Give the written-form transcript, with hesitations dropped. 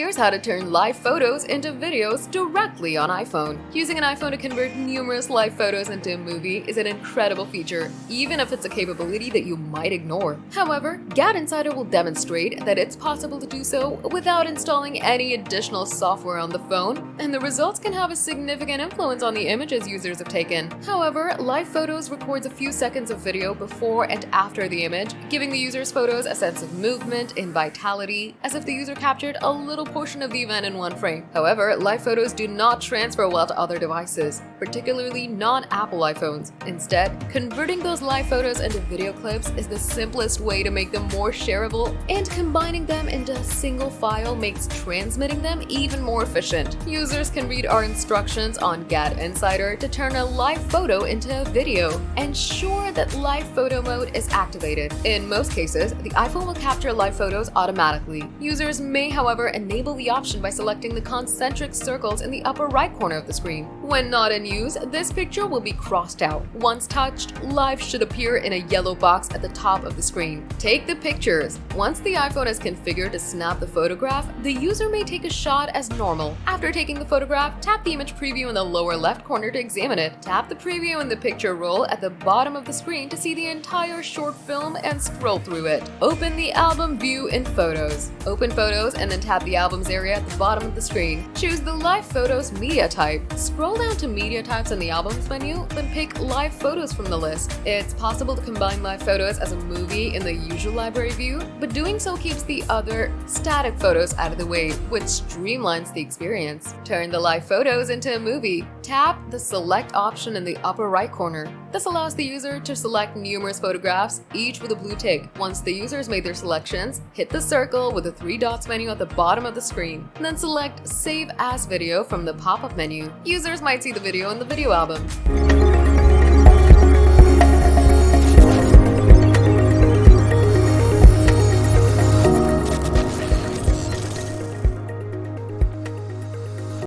Here's how to turn live photos into videos directly on iPhone. Using an iPhone to convert numerous live photos into a movie is an incredible feature, even if it's a capability that you might ignore. However, Gadinsider will demonstrate that it's possible to do so without installing any additional software on the phone, and the results can have a significant influence on the images users have taken. However, live photos records a few seconds of video before and after the image, giving the user's photos a sense of movement and vitality, as if the user captured a little portion of the event in one frame. However, live photos do not transfer well to other devices, particularly non-Apple iPhones. Instead, converting those live photos into video clips is the simplest way to make them more shareable, and combining them into a single file makes transmitting them even more efficient. Users can read our instructions on Gadinsider to turn a live photo into a video. Ensure that live photo mode is activated. In most cases, the iPhone will capture live photos automatically. Users may, however, enable the option by selecting the concentric circles in the upper right corner of the screen. When not in use, this picture will be crossed out. Once touched, live should appear in a yellow box at the top of the screen. Take the pictures. Once the iPhone is configured to snap the photograph, the user may take a shot as normal. After taking the photograph, tap the image preview in the lower left corner to examine it. Tap the preview in the picture roll at the bottom of the screen to see the entire short film and scroll through it. Open the album view in Photos. Open Photos and then tap the albums area at the bottom of the screen. Choose the Live Photos media type. Scroll down to Media Types in the Albums menu, then pick Live Photos from the list. It's possible to combine live photos as a movie in the usual library view, but doing so keeps the other static photos out of the way, which streamlines the experience. Turn the live photos into a movie. Tap the Select option in the upper right corner. This allows the user to select numerous photographs, each with a blue tick. Once the user has made their selections, hit the circle with the three dots menu at the bottom of the screen, and then select Save As Video from the pop-up menu. Users might see the video in the video album.